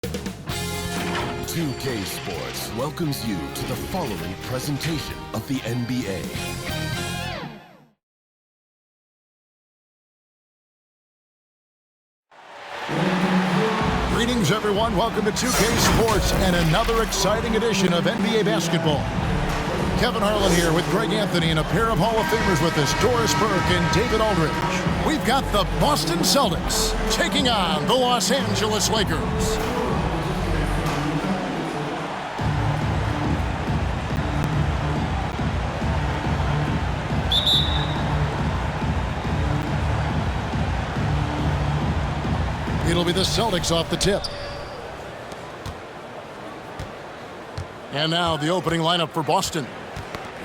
2K Sports welcomes you to the following presentation of the NBA. Greetings, everyone. Welcome to 2K Sports and another exciting edition of NBA basketball. Kevin Harlan here with Greg Anthony and a pair of Hall of Famers with us, Doris Burke and David Aldridge. We've got the Boston Celtics taking on the Los Angeles Lakers. It'll be the Celtics off the tip. And now the opening lineup for Boston.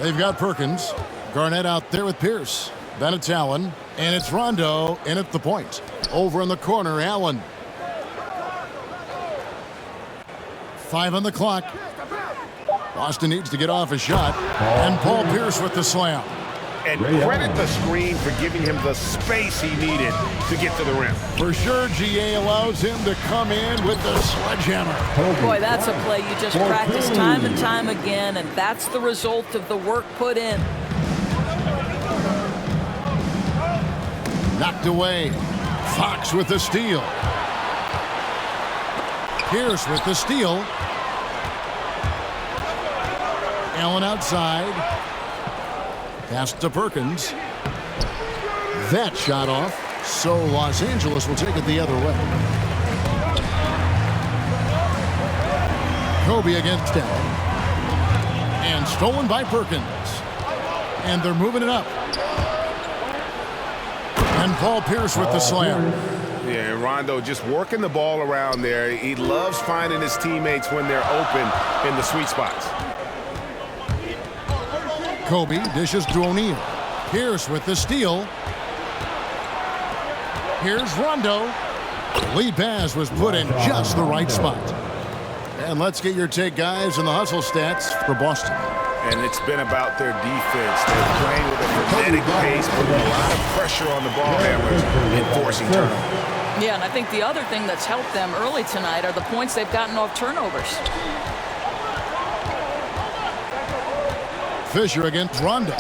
They've got Perkins, Garnett out there with Pierce. Then it's Allen, and it's Rondo in at the point. Over in the corner, Allen. 5 on the clock. Boston needs to get off a shot. And Paul Pierce with the slam. And credit the screen for giving him the space he needed to get to the rim. For sure, GA allows him to come in with the sledgehammer. Boy, that's a play you just practice time and time again, and that's the result of the work put in. Knocked away. Fox with the steal. Pierce with the steal. Allen outside. Pass to Perkins. That shot off. So Los Angeles will take it the other way. Kobe against Allen. And stolen by Perkins. And they're moving it up. And Paul Pierce with the slam. Yeah, Rondo just working the ball around there. He loves finding his teammates when they're open in the sweet spots. Kobe dishes to O'Neal. Pierce with the steal. Here's Rondo. Lead pass was put in just the right spot. And let's get your take, guys, on the hustle stats for Boston. And it's been about their defense. They're playing with a frenetic pace, putting a lot of pressure on the ball handlers and forcing turnovers. Yeah, and I think the other thing that's helped them early tonight are the points they've gotten off turnovers. Fisher against Rondo.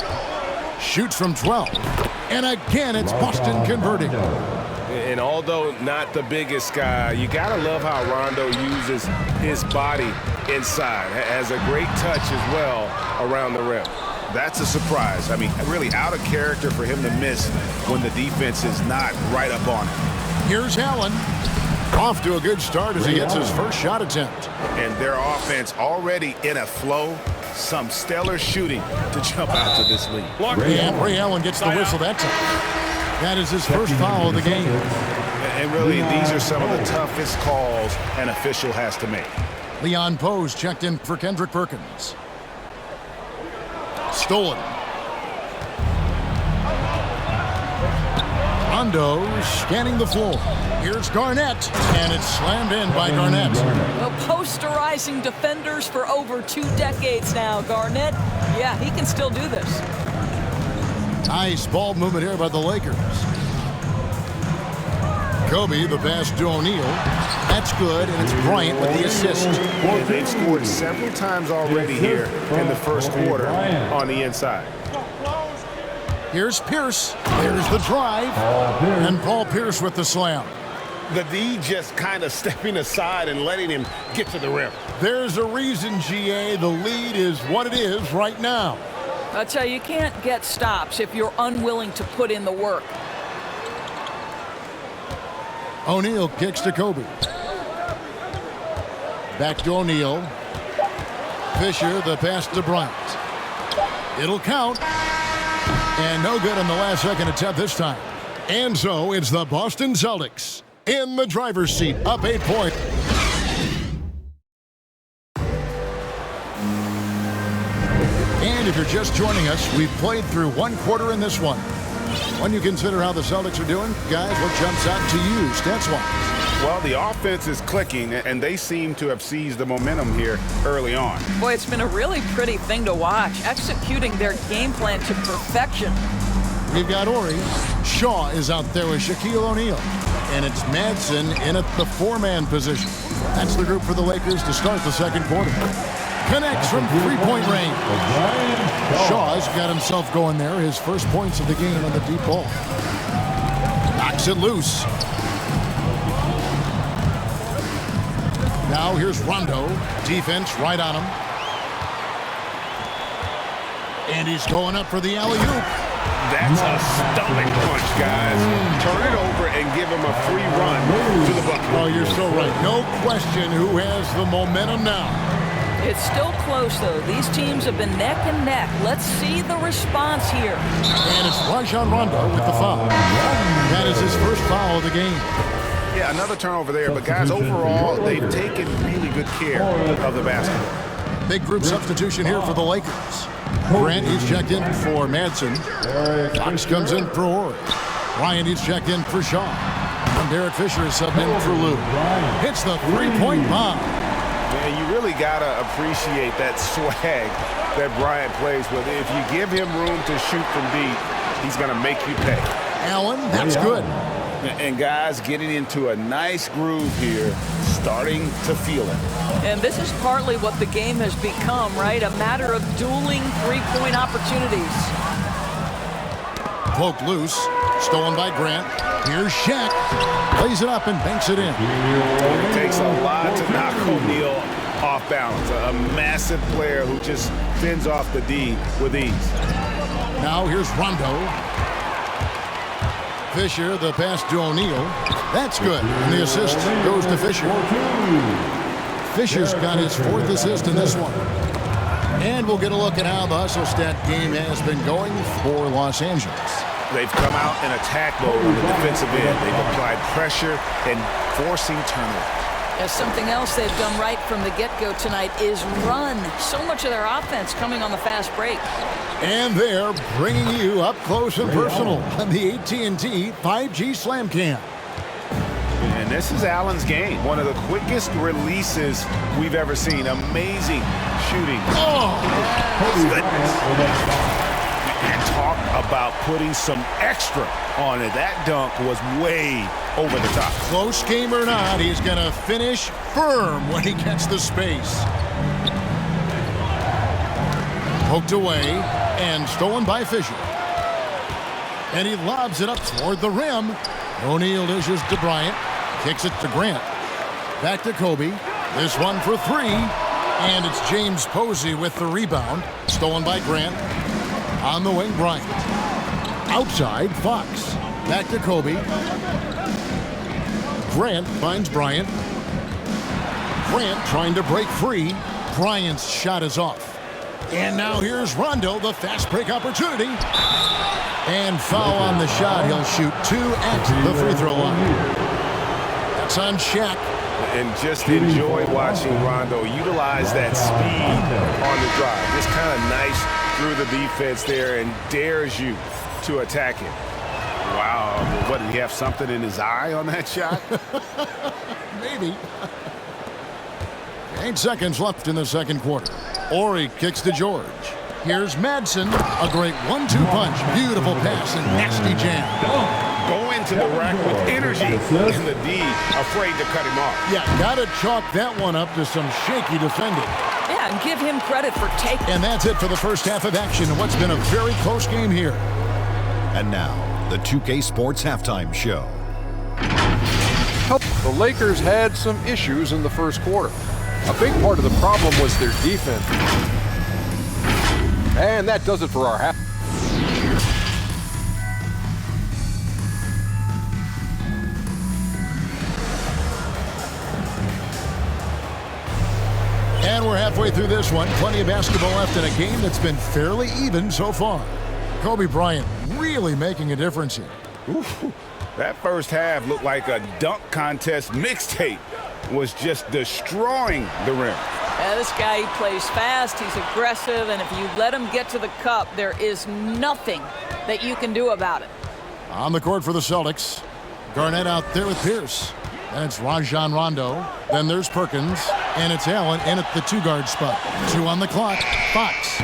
Shoots from 12. And again, it's Boston converting. And although not the biggest guy, you got to love how Rondo uses his body inside. Has a great touch as well around the rim. That's a surprise. I mean, really out of character for him to miss when the defense is not right up on him. Here's Allen. Off to a good start as he gets his first shot attempt. And their offense already in a flow. Some stellar shooting to jump out to this lead. And Ray Allen gets the whistle that time. That is his first foul of the game. And really, these are some of the toughest calls an official has to make. Leon Pose checked in for Kendrick Perkins. Stolen. Rondo scanning the floor. Here's Garnett, and it's slammed in by Garnett. Well, posterizing defenders for over 2 decades now. Garnett, yeah, he can still do this. Nice ball movement here by the Lakers. Kobe, the pass to O'Neal. That's good, and it's Bryant with the assist. And they've scored several times already here in the first quarter on the inside. Here's Pierce. There's the drive. And Paul Pierce with the slam. The D just kind of stepping aside and letting him get to the rim. There's a reason, GA. The lead is what it is right now. I'll tell you, you can't get stops if you're unwilling to put in the work. O'Neal kicks to Kobe. Back to O'Neal. Fisher, the pass to Bryant. It'll count. And no good on the last second attempt this time. And so it's the Boston Celtics in the driver's seat, up 8 points. And if you're just joining us, we've played through 1 quarter in this one. When you consider how the Celtics are doing, guys, what jumps out to you, stats-wise? Well, the offense is clicking, and they seem to have seized the momentum here early on. Boy, it's been a really pretty thing to watch, executing their game plan to perfection. We've got Ori. Shaw is out there with Shaquille O'Neal. And it's Madsen in at the 4-man position. That's the group for the Lakers to start the second quarter. Connects from three-point range. Shaw's got himself going there. His first points of the game on the deep ball. Knocks it loose. Now here's Rondo. Defense right on him. And he's going up for the alley-oop. That's a stomach punch, guys. Turn it over and give him a free run to the bucket. Oh, you're so right. No question who has the momentum now. It's still close, though. These teams have been neck and neck. Let's see the response here. And it's Rajon Rondo with the foul. That is his first foul of the game. Yeah, another turnover there. But, guys, overall, they've taken really good care of the basketball. Big group substitution here for the Lakers. Grant, he's checked in for Madsen. Fox comes in for Horry. Bryant, he's checked in for Shaw. And Derek Fisher is subbed in for Lou. Hits the three-point bomb. Man, you really got to appreciate that swag that Bryant plays with. If you give him room to shoot from deep, he's going to make you pay. Allen, that's good. And guys, getting into a nice groove here, starting to feel it. And this is partly what the game has become, right? A matter of dueling three-point opportunities. Poked loose, stolen by Grant. Here's Shaq. Plays it up and banks it in. It takes a lot to knock O'Neal off balance. A massive player who just fends off the D with ease. Now here's Rondo. Fisher, the pass to O'Neal. That's good. And the assist goes to Fisher. Fisher's got his fourth assist in this one. And we'll get a look at how the hustle stat game has been going for Los Angeles. They've come out in attack mode on the defensive end. They've applied pressure and forcing turnover. As something else they've done right from the get-go tonight is run. So much of their offense coming on the fast break. And they're bringing you up close and personal on the AT&T 5G Slam Cam. And this is Allen's game. One of the quickest releases we've ever seen. Amazing shooting. Oh! Goodness. And talk about putting some extra on it. That dunk was way over the top. Close game or not, he's going to finish firm when he gets the space. Poked away and stolen by Fisher. And he lobs it up toward the rim. O'Neal dishes to Bryant. Kicks it to Grant. Back to Kobe. This one for three. And it's James Posey with the rebound. Stolen by Grant. On the wing, Bryant. Outside, Fox. Back to Kobe. Grant finds Bryant. Grant trying to break free. Bryant's shot is off. And now here's Rondo, the fast break opportunity. And foul on the shot. He'll shoot two at the free throw line. That's on Shaq. And just enjoy watching Rondo utilize that speed on the drive. Just kind of nice through the defense there and dares you to attack it. Wow. What, did he have something in his eye on that shot? Maybe. 8 seconds left in the second quarter. Horry kicks to George. Here's Madsen. A great 1-2 punch. Beautiful pass and nasty jam. Go into the rack with energy, and the D afraid to cut him off. Yeah, got to chalk that one up to some shaky defending. Yeah, and give him credit for taking. And that's it for the first half of action in what's been a very close game here. And now, the 2K Sports Halftime Show. The Lakers had some issues in the first quarter. A big part of the problem was their defense. And that does it for our half. And we're halfway through this one. Plenty of basketball left in a game that's been fairly even so far. Kobe Bryant really making a difference here. Ooh, that first half looked like a dunk contest mixtape. Was just destroying the rim. Yeah, this guy, he plays fast, he's aggressive, and if you let him get to the cup, there is nothing that you can do about it. On the court for the Celtics, Garnett out there with Pierce. And it's Rajon Rondo. Then there's Perkins. And it's Allen in at the two-guard spot. 2 on the clock. Fox.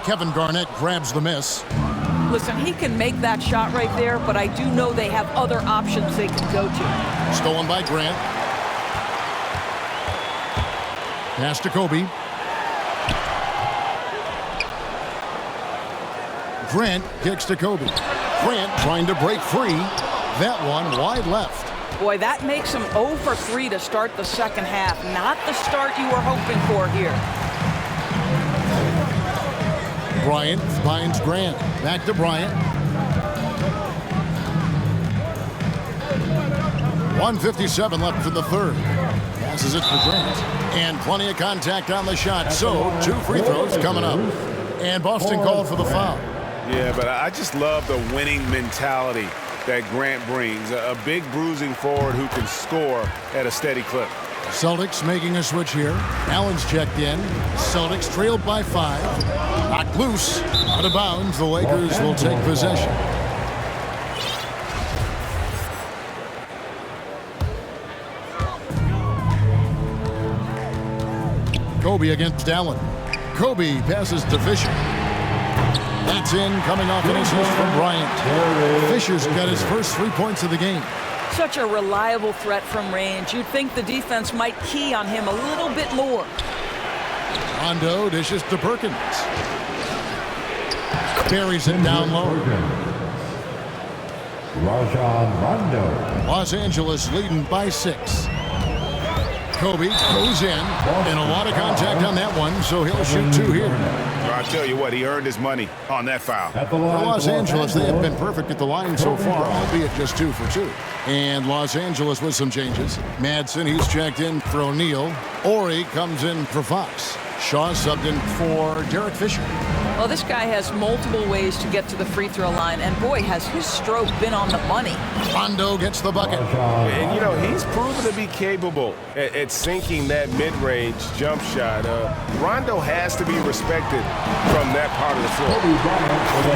Kevin Garnett grabs the miss. Listen, he can make that shot right there, but I do know they have other options they can go to. Stolen by Grant. Pass to Kobe. Grant kicks to Kobe. Grant trying to break free. That one wide left. Boy, that makes him 0 for 3 to start the second half. Not the start you were hoping for here. Bryant finds Grant. Back to Bryant. 1:57 left in the third. Passes it to Grant. And plenty of contact on the shot. So, 2 free throws coming up. And Boston called for the foul. Yeah, but I just love the winning mentality that Grant brings. A big bruising forward who can score at a steady clip. Celtics making a switch here. Allen's checked in. Celtics trailed by 5. Knocked loose. Out of bounds. The Lakers will take possession. Kobe against Allen. Kobe passes to Fisher. That's in, coming off an assist from Bryant. Fisher's got his first 3 points of the game. Such a reliable threat from range. You'd think the defense might key on him a little bit more. Rondo dishes to Perkins. Buries it down low. Rondo. Los Angeles leading by 6. Kobe goes in, and a lot of contact on that one, so he'll shoot 2 here. I'll tell you what, he earned his money on that foul. For Los Angeles, they have been perfect at the line so far, albeit just 2 for 2. And Los Angeles with some changes. Madsen, he's checked in for O'Neal. Ori comes in for Fox. Shaw subbed in for Derek Fisher. Well, this guy has multiple ways to get to the free throw line, and boy, has his stroke been on the money. Rondo gets the bucket. And, you know, he's proven to be capable at sinking that mid-range jump shot. Rondo has to be respected from that part of the floor.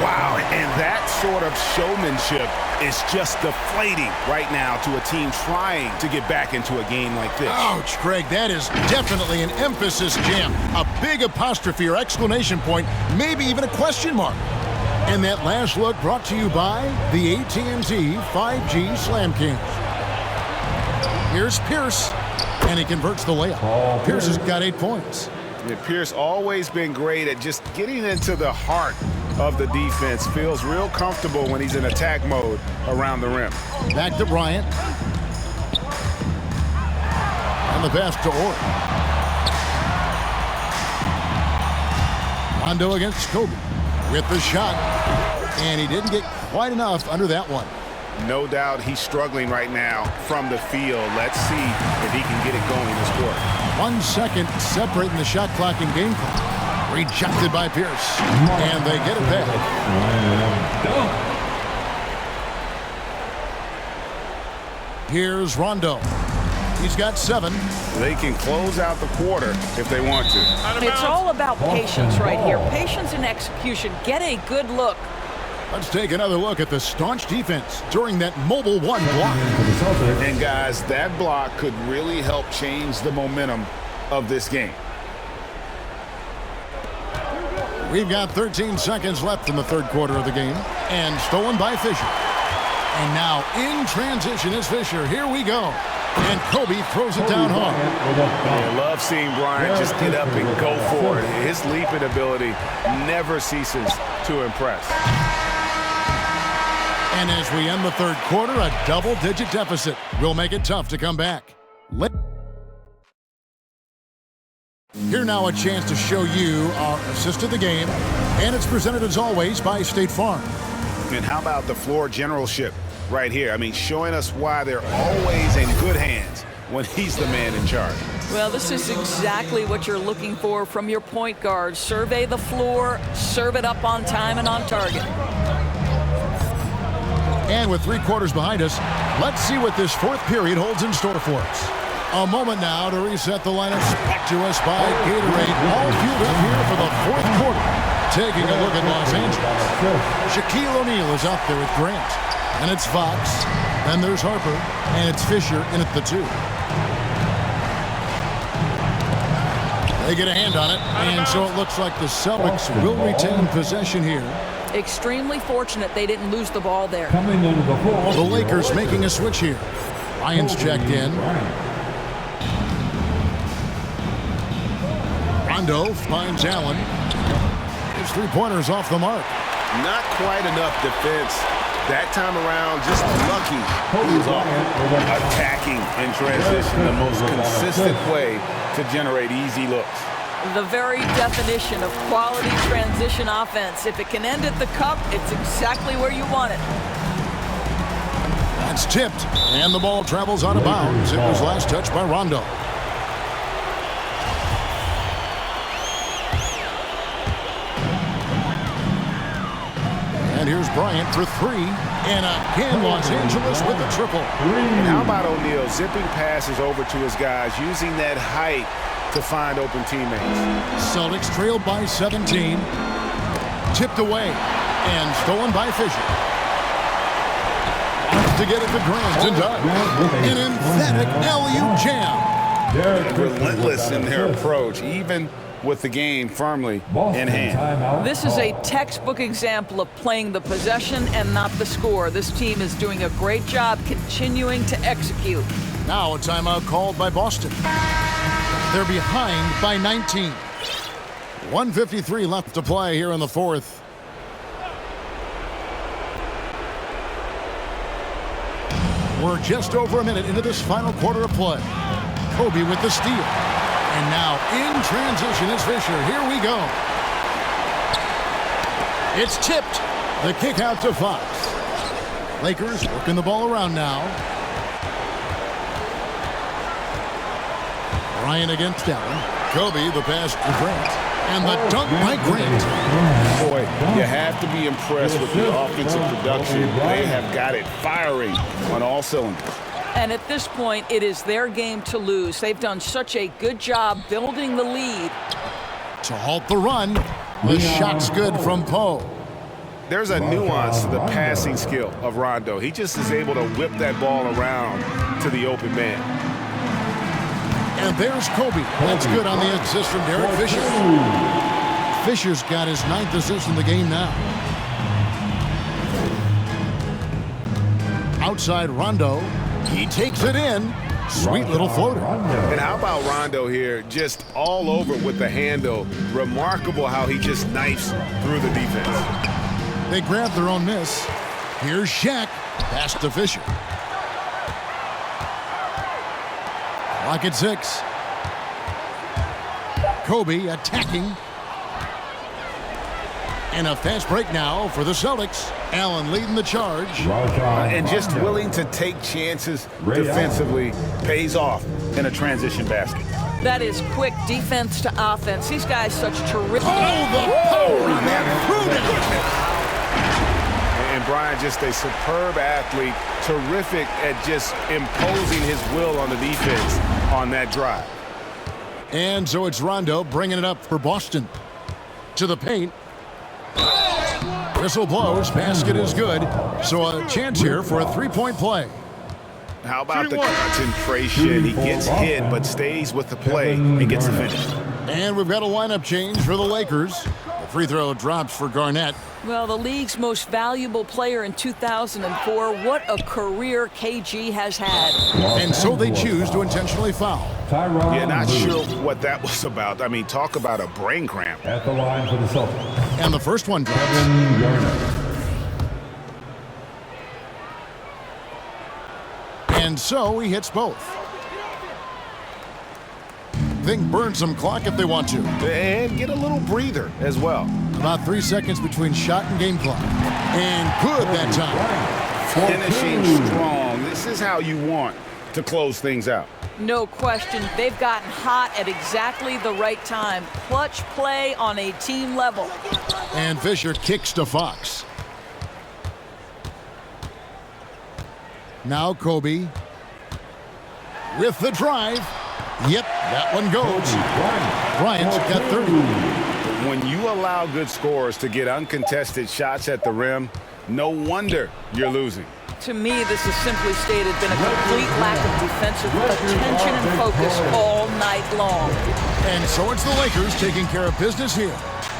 Wow, and that sort of showmanship is just deflating right now to a team trying to get back into a game like this. Ouch, Greg, that is definitely an emphasis jam. A big apostrophe or exclamation point, maybe even a question mark. And that last look brought to you by the AT&T 5G Slam King. Here's Pierce, and he converts the layup. Pierce has got 8 points. Yeah, Pierce always been great at just getting into the heart of the defense. Feels real comfortable when he's in attack mode around the rim. Back to Bryant. And the pass to Orr. Rondo against Kobe with the shot, and he didn't get quite enough under that one. No doubt he's struggling right now from the field. Let's see if he can get it going this quarter. 1 second separating the shot clock and game clock. Rejected by Pierce, and they get it back. Here's Rondo. He's got 7. They can close out the quarter if they want to. It's all about patience right here. Patience and execution. Get a good look. Let's take another look at the staunch defense during that mobile 1 block. And guys, that block could really help change the momentum of this game. We've got 13 seconds left in the third quarter of the game, and stolen by Fisher. And now in transition is Fisher. Here we go. And Kobe throws it down hard. I love seeing Bryant just get up and go for it. His leaping ability never ceases to impress. And as we end the third quarter, a double-digit deficit will make it tough to come back. Here now a chance to show you our assist of the game, and it's presented as always by State Farm. And how about the floor generalship right here? I mean, showing us why they're always in good hands when he's the man in charge. Well, this is exactly what you're looking for from your point guard. Survey the floor, serve it up on time and on target. And with 3 quarters behind us, let's see what this fourth period holds in store for us. A moment now to reset the lineups brought to us by Gatorade. All fueled up here for the fourth quarter. Taking a look at Los Angeles. Shaquille O'Neal is out there with Grant. And it's Fox. Then there's Harper. And it's Fisher in at the 2. They get a hand on it. And so it looks like the Celtics will retain possession here. Extremely fortunate they didn't lose the ball there. The Lakers making a switch here. Bryant's checked in. Rondo finds Allen. His three-pointer's off the mark. Not quite enough defense that time around. Just lucky he was off attacking in transition, the most consistent way to generate easy looks. The very definition of quality transition offense. If it can end at the cup, it's exactly where you want it. That's tipped, and the ball travels out of bounds. It was last touched by Rondo. And here's Bryant for three. And again, Los Angeles with a triple. And how about O'Neal zipping passes over to his guys, using that height to find open teammates. Celtics trailed by 17. Tipped away and stolen by Fisher. Wants to get it to Grant and does. An emphatic alley-oop jam. Relentless in their approach, even with the game firmly in hand. This is a textbook example of playing the possession and not the score. This team is doing a great job continuing to execute. Now a timeout called by Boston. They're behind by 19. 1:53 left to play here in the fourth. We're just over a minute into this final quarter of play. Kobe with the steal. And now in transition is Fisher. Here we go. It's tipped. The kick out to Fox. Lakers working the ball around now. Bryant against Allen. Kobe, the pass to Grant. And the dunk by Grant. Boy, you have to be impressed with the offensive production. They have got it firing on all cylinders. And at this point, it is their game to lose. They've done such a good job building the lead. To halt the run, the shot's good from Poe. There's a nuance to the passing skill of Rondo. He just is able to whip that ball around to the open man. And there's Kobe. That's good on the assist from Derek Fisher. Fisher's got his 9th assist in the game now. Outside Rondo. He takes it in. Sweet little floater. And how about Rondo here? Just all over with the handle. Remarkable how he just knifes through the defense. They grab their own miss. Here's Shaq. Pass to Fisher. Clock at 6. Kobe attacking. And a fast break now for the Celtics. Allen leading the charge. And just willing to take chances defensively pays off in a transition basket. That is quick defense to offense. These guys such terrific. Oh, the power on that prudence. And Bryant, just a superb athlete, terrific at just imposing his will on the defense on that drive. And so it's Rondo bringing it up for Boston. To the paint. Whistle blows. Basket is good. So a chance here for a three-point play. How about the concentration? He gets hit but stays with the play and gets the finish. And we've got a lineup change for the Lakers. The free throw drops for Garnett. Well, the league's most valuable player in 2004. What a career KG has had. And so they choose to intentionally foul. Yeah, not sure what that was about. I mean, talk about a brain cramp. At the line for the Celtics. And the first one drops. Garnett. And so he hits both. They can burn some clock if they want to. And get a little breather as well. About 3 seconds between shot and game clock. And good that time. Finishing strong. This is how you want to close things out. No question. They've gotten hot at exactly the right time. Clutch play on a team level. And Fisher kicks to Fox. Now Kobe. With the drive. Yep, that one goes. Bryant's got 30. When you allow good scorers to get uncontested shots at the rim, no wonder you're losing. To me, this has simply stated been a complete lack of defensive attention and focus all night long. And so it's the Lakers taking care of business here.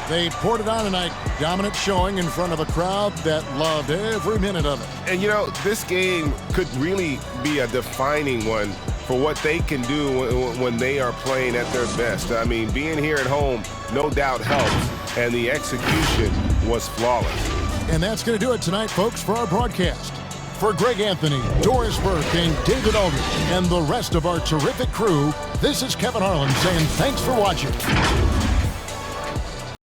They poured it on tonight. Dominant showing in front of a crowd that loved every minute of it. And, you know, this game could really be a defining one for what they can do when they are playing at their best. I mean, being here at home no doubt helps, and the execution was flawless. And that's going to do it tonight, folks, for our broadcast. For Greg Anthony, Doris Burke, and David Aldridge, and the rest of our terrific crew, this is Kevin Harlan saying thanks for watching.